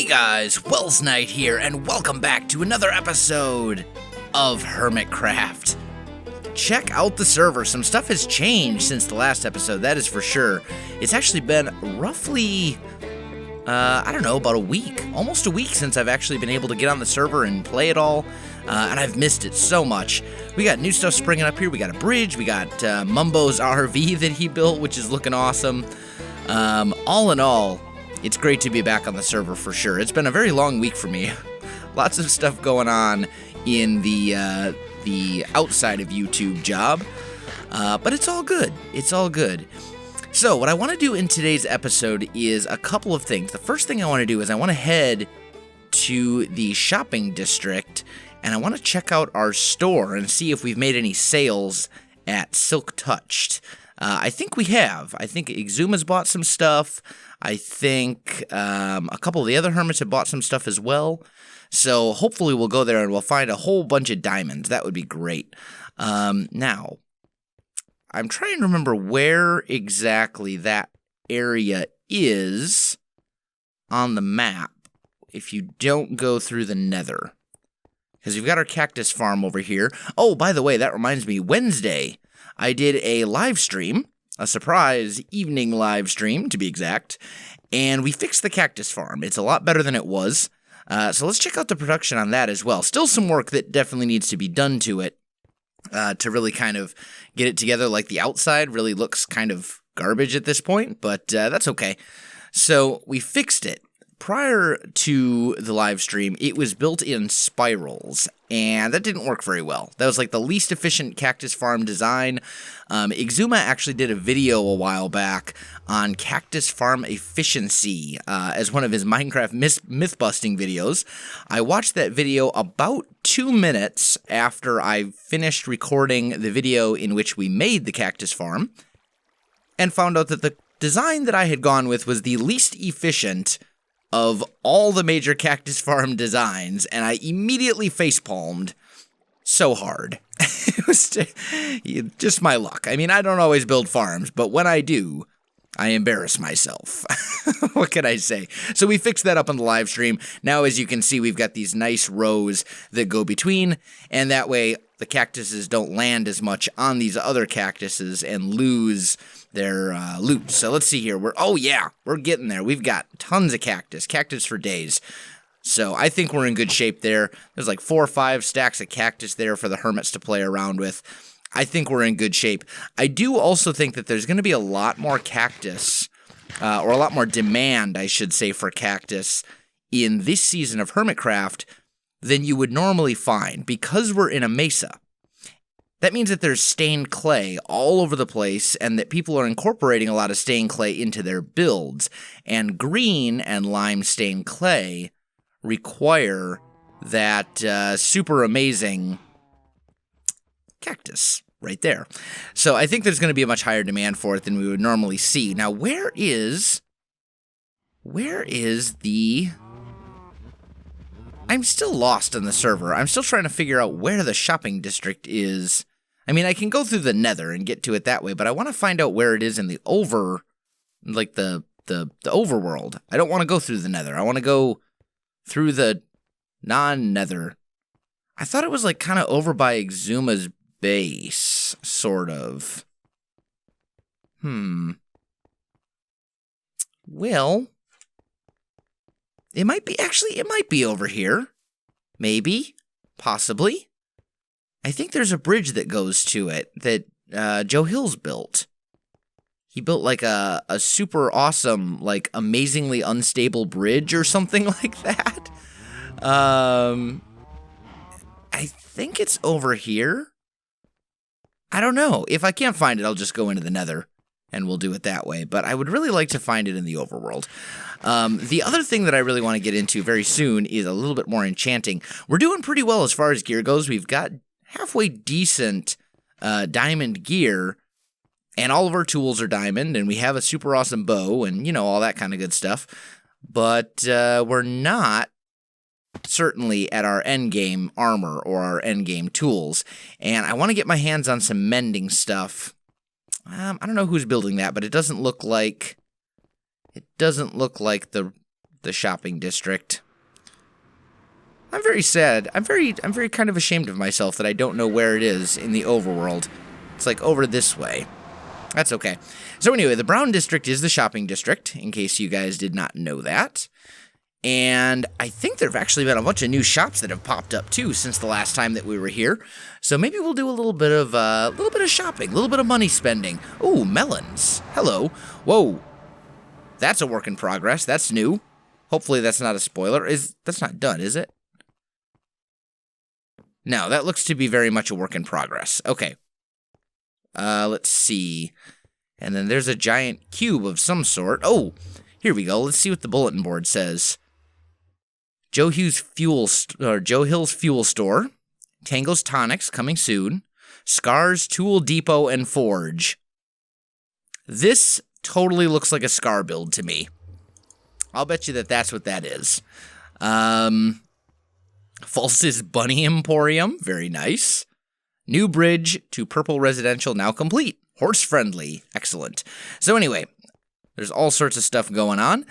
Hey guys, Welsknight here, and welcome back to another episode of Hermitcraft. Check out the server. Some stuff has changed since the last episode, that is for sure. It's actually been roughly, about a week. Almost a week since I've actually been able to get on the server and play it all, and I've missed it so much. We got new stuff springing up here. We got a bridge. We got Mumbo's RV that he built, which is looking awesome. All in all, it's great to be back on the server for sure. It's been a very long week for me. Lots of stuff going on in the outside of YouTube job, but it's all good. It's all good. So what I want to do in today's episode is a couple of things. The first thing I want to do is I want to head to the shopping district, and I want to check out our store and see if we've made any sales at Silk Touched. I think we have. I think Exuma's bought some stuff. I think a couple of the other hermits have bought some stuff as well. So hopefully we'll go there and we'll find a whole bunch of diamonds. That would be great. Now, I'm trying to remember where exactly that area is on the map if you don't go through the nether. Because we've got our cactus farm over here. Oh, by the way, that reminds me, Wednesday, I did a live stream, a surprise evening live stream, to be exact, and we fixed the cactus farm. It's a lot better than it was, so let's check out the production on that as well. Still some work that definitely needs to be done to it to really kind of get it together. Like the outside really looks kind of garbage at this point, but that's okay. So we fixed it. Prior to the live stream, it was built in spirals, and that didn't work very well. That was like the least efficient cactus farm design. Exuma actually did a video a while back on cactus farm efficiency as one of his Minecraft myth-busting videos. I watched that video about 2 minutes after I finished recording the video in which we made the cactus farm, and found out that the design that I had gone with was the least efficient of all the major cactus farm designs, and I immediately facepalmed so hard. It was just my luck. I mean, I don't always build farms, but when I do, I embarrass myself. What can I say? So we fixed that up on the live stream. Now, as you can see, we've got these nice rows that go between, and that way the cactuses don't land as much on these other cactuses and lose their loot. So let's see here. We're getting there. We've got tons of cactus for days. So I think we're in good shape there. There's like 4 or 5 stacks of cactus there for the hermits to play around with. I think we're in good shape. I do also think that there's going to be a lot more cactus, or a lot more demand, I should say, for cactus in this season of Hermitcraft than you would normally find, because we're in a mesa. That means that there's stained clay all over the place, and that people are incorporating a lot of stained clay into their builds. And green and lime stained clay require that super amazing cactus right there. So I think there's going to be a much higher demand for it than we would normally see. Now, where is the... I'm still lost on the server. I'm still trying to figure out where the shopping district is. I mean, I can go through the nether and get to it that way, but I want to find out where it is in the the overworld. I don't want to go through the nether. I want to go through the non-nether. I thought it was like kind of over by Exuma's base, sort of. Well, it might be over here. Maybe. Possibly. I think there's a bridge that goes to it that Joe Hills built. He built like a super awesome, like amazingly unstable bridge or something like that. I think it's over here. I don't know. If I can't find it, I'll just go into the nether and we'll do it that way. But I would really like to find it in the overworld. The other thing that I really want to get into very soon is a little bit more enchanting. We're doing pretty well as far as gear goes. We've got halfway decent diamond gear, and all of our tools are diamond, and we have a super awesome bow, and, you know, all that kind of good stuff. But we're not certainly at our endgame armor or our endgame tools, and I want to get my hands on some mending stuff. I don't know who's building that, but it doesn't look like the the shopping district. I'm very sad. I'm very kind of ashamed of myself that I don't know where it is in the overworld. It's like over this way. That's okay. So anyway, the brown district is the shopping district, in case you guys did not know that. And I think there have actually been a bunch of new shops that have popped up too since the last time that we were here. So maybe we'll do a little bit of shopping, a little bit of money spending. Ooh, melons. Hello. Whoa. That's a work in progress. That's new. Hopefully that's not a spoiler. That's not done, is it? No, that looks to be very much a work in progress. Okay. Let's see. And then there's a giant cube of some sort. Oh, here we go. Let's see what the bulletin board says. Joe Hill's Fuel Store, Tango's Tonics coming soon, Scar's Tool Depot and Forge. This totally looks like a Scar build to me. I'll bet you that that's what that is. False's Bunny Emporium, very nice. New bridge to Purple Residential now complete. Horse friendly, excellent. So anyway, there's all sorts of stuff going on.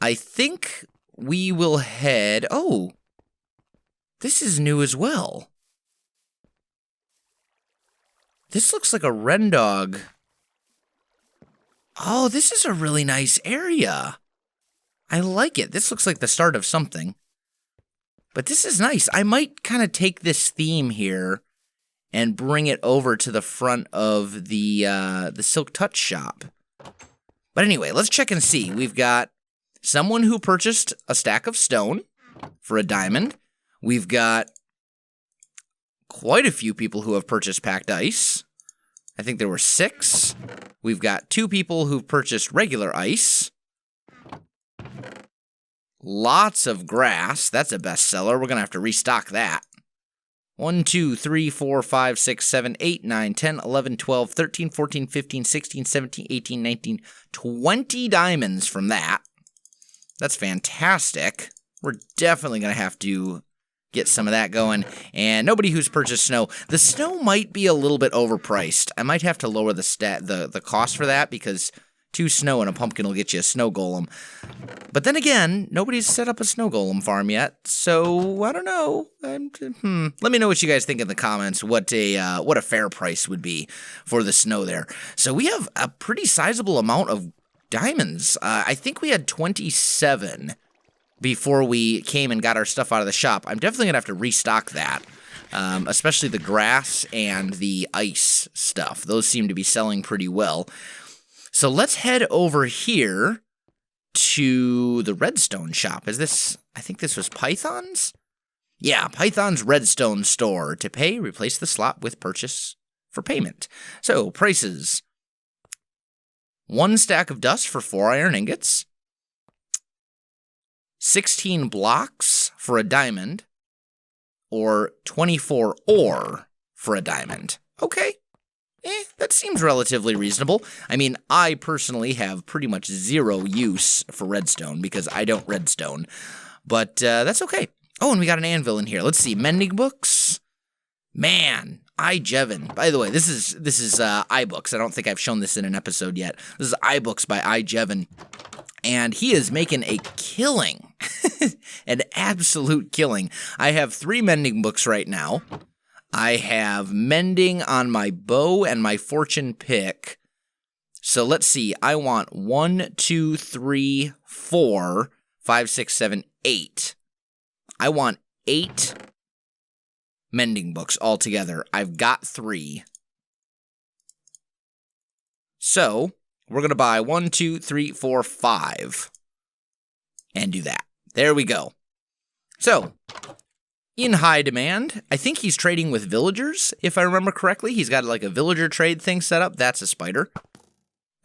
I think we will head... Oh, this is new as well. This looks like a Rendog. Oh, this is a really nice area. I like it. This looks like the start of something. But this is nice. I might kind of take this theme here and bring it over to the front of the Silk Touch shop. But anyway, let's check and see. We've got someone who purchased a stack of stone for a diamond. We've got quite a few people who have purchased packed ice. I think there were 6. We've got 2 people who've purchased regular ice. Lots of grass. That's a bestseller. We're going to have to restock that. 1, 2, 3, 4, 5, 6, 7, 8, 9, 10, 11, 12, 13, 14, 15, 16, 17, 18, 19, 20 diamonds from that. That's fantastic. We're definitely going to have to get some of that going. And nobody who's purchased snow. The snow might be a little bit overpriced. I might have to lower the cost for that because 2 snow and a pumpkin will get you a snow golem. But then again, nobody's set up a snow golem farm yet, so I don't know. Let me know what you guys think in the comments. What a fair price would be for the snow there. So we have a pretty sizable amount of diamonds. I think we had 27 before we came and got our stuff out of the shop. I'm definitely gonna have to restock that, especially the grass and the ice stuff. Those seem to be selling pretty well. So let's head over here to the Redstone Shop. Is this, I think this was Python's? Yeah, Python's Redstone Store. To pay, replace the slot with purchase for payment. So, prices. 1 stack of dust for 4 iron ingots. 16 blocks for a diamond. Or 24 ore for a diamond. Okay. That seems relatively reasonable. I mean, I personally have pretty much 0 use for redstone because I don't redstone. But that's okay. Oh, and we got an anvil in here. Let's see. Mending books. Man, iJevin. By the way, this is iBooks. I don't think I've shown this in an episode yet. This is iBooks by iJevin. And he is making a killing. An absolute killing. I have 3 mending books right now. I have mending on my bow and my fortune pick. So let's see. I want 1, 2, 3, 4, 5, 6, 7, 8. I want 8 mending books altogether. I've got 3. So we're going to buy 1, 2, 3, 4, 5. And do that. There we go. So, in high demand. I think he's trading with villagers, if I remember correctly. He's got like a villager trade thing set up. That's a spider.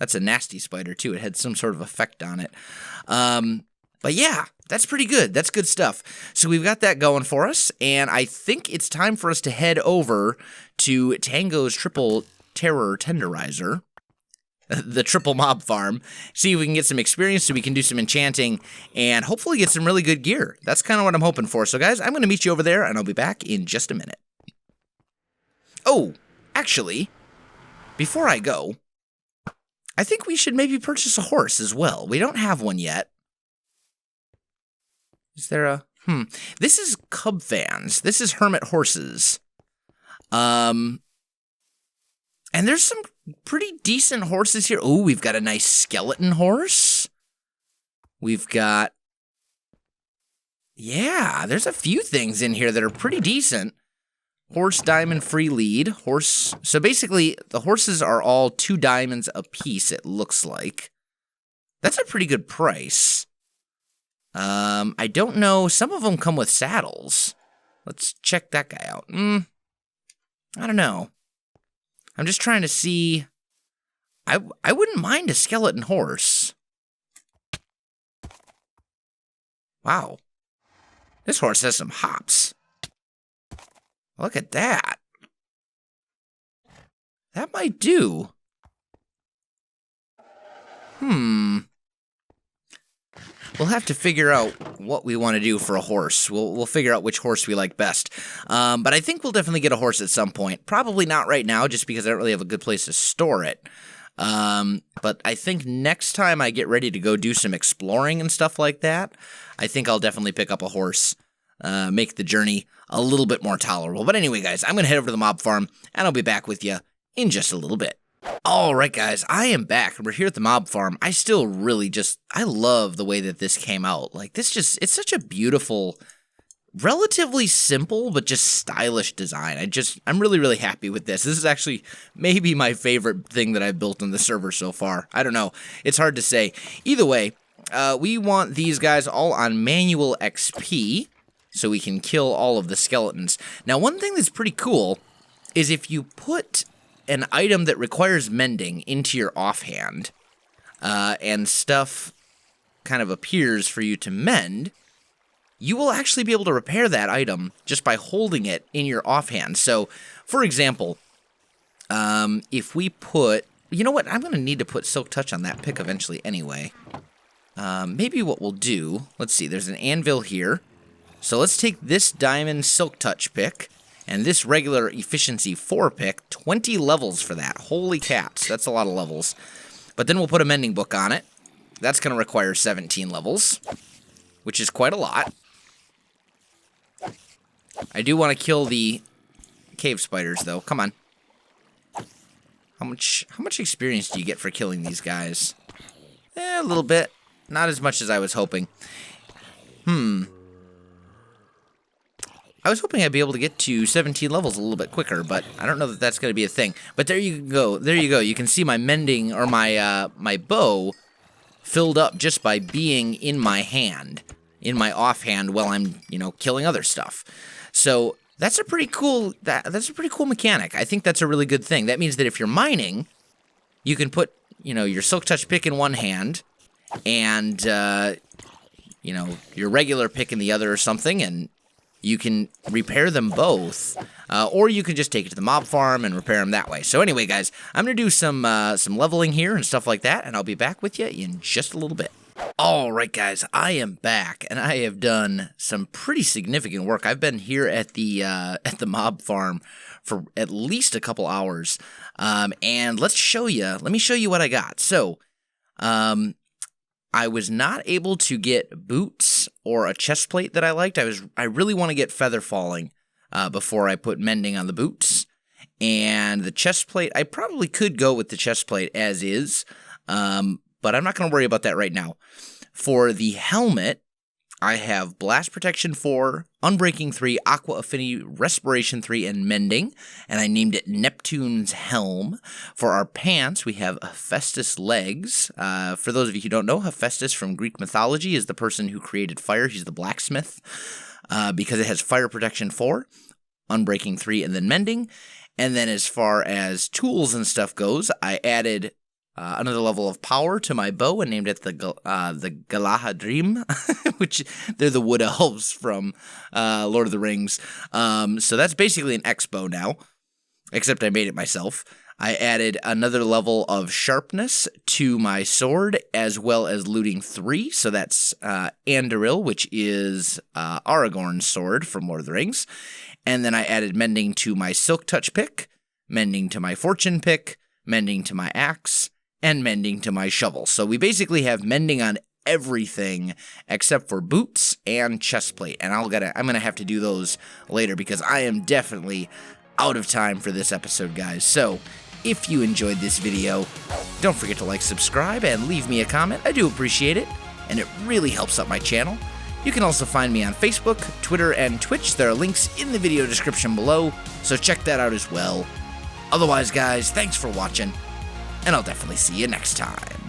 That's a nasty spider, too. It had some sort of effect on it. But yeah, that's pretty good. That's good stuff. So we've got that going for us, and I think it's time for us to head over to Tango's Triple Terror Tenderizer, the triple mob farm, see if we can get some experience so we can do some enchanting and hopefully get some really good gear. That's kind of what I'm hoping for. So guys, I'm going to meet you over there and I'll be back in just a minute. Oh, actually, before I go, I think we should maybe purchase a horse as well. We don't have one yet. Is there a... This is cub fans. This is hermit horses. And there's some pretty decent horses here. Oh, we've got a nice skeleton horse. We've got... Yeah, there's a few things in here that are pretty decent. Horse diamond free lead. Horse... So basically, the horses are all 2 diamonds a piece, it looks like. That's a pretty good price. I don't know. Some of them come with saddles. Let's check that guy out. I don't know. I'm just trying to see. I wouldn't mind a skeleton horse. Wow. This horse has some hops. Look at that. That might do. We'll have to figure out what we want to do for a horse. We'll figure out which horse we like best. But I think we'll definitely get a horse at some point. Probably not right now, just because I don't really have a good place to store it. But I think next time I get ready to go do some exploring and stuff like that, I think I'll definitely pick up a horse. Make the journey a little bit more tolerable. But anyway, guys, I'm going to head over to the mob farm, and I'll be back with you in just a little bit. Alright guys, I am back, and we're here at the mob farm. I still really I love the way that this came out. Like, it's such a beautiful, relatively simple, but just stylish design. I'm really, really happy with this. This is actually maybe my favorite thing that I've built on the server so far. I don't know, it's hard to say. Either way, we want these guys all on manual XP, so we can kill all of the skeletons. Now, one thing that's pretty cool is if you put an item that requires mending into your offhand, and stuff kind of appears for you to mend, you will actually be able to repair that item just by holding it in your offhand. So, for example, if we put... You know what? I'm going to need to put Silk Touch on that pick eventually anyway. Maybe what we'll do... Let's see, there's an anvil here. So let's take this diamond Silk Touch pick, and this regular Efficiency 4 pick, 20 levels for that. Holy cats, that's a lot of levels. But then we'll put a mending book on it. That's going to require 17 levels, which is quite a lot. I do want to kill the cave spiders, though. Come on. How much experience do you get for killing these guys? A little bit. Not as much as I was hoping. I was hoping I'd be able to get to 17 levels a little bit quicker, but I don't know that that's going to be a thing. But there you go. There you go. You can see my mending, or my my bow filled up just by being in my hand, in my offhand, while I'm, killing other stuff. So that's a pretty cool, that's a pretty cool mechanic. I think that's a really good thing. That means that if you're mining, you can put, your Silk Touch pick in one hand, and, your regular pick in the other or something, and you can repair them both, or you can just take it to the mob farm and repair them that way. So anyway, guys, I'm going to do some leveling here and stuff like that, and I'll be back with you in just a little bit. All right, guys, I am back, and I have done some pretty significant work. I've been here at the mob farm for at least a couple hours, and let me show you what I got. So, I was not able to get boots or a chest plate that I liked. I really want to get feather falling before I put mending on the boots. And the chest plate, I probably could go with the chest plate as is, but I'm not going to worry about that right now. For the helmet, I have Blast Protection 4, Unbreaking 3, Aqua Affinity, Respiration 3, and Mending, and I named it Neptune's Helm. For our pants, we have Hephaestus Legs. For those of you who don't know, Hephaestus from Greek mythology is the person who created fire. He's the blacksmith, because it has Fire Protection 4, Unbreaking 3, and then Mending. And then as far as tools and stuff goes, I added another level of power to my bow and named it the Galahadrim, which they're the wood elves from Lord of the Rings. So that's basically an X bow now, except I made it myself. I added another level of sharpness to my sword, as well as looting 3. So that's Anduril, which is Aragorn's sword from Lord of the Rings. And then I added mending to my Silk Touch pick, mending to my fortune pick, mending to my axe, and mending to my shovel. So we basically have mending on everything except for boots and chestplate, and I'm gonna have to do those later because I am definitely out of time for this episode, guys. So if you enjoyed this video, don't forget to like, subscribe, and leave me a comment. I do appreciate it, and it really helps out my channel. You can also find me on Facebook, Twitter, and Twitch. There are links in the video description below, so check that out as well. Otherwise, guys, thanks for watching, and I'll definitely see you next time.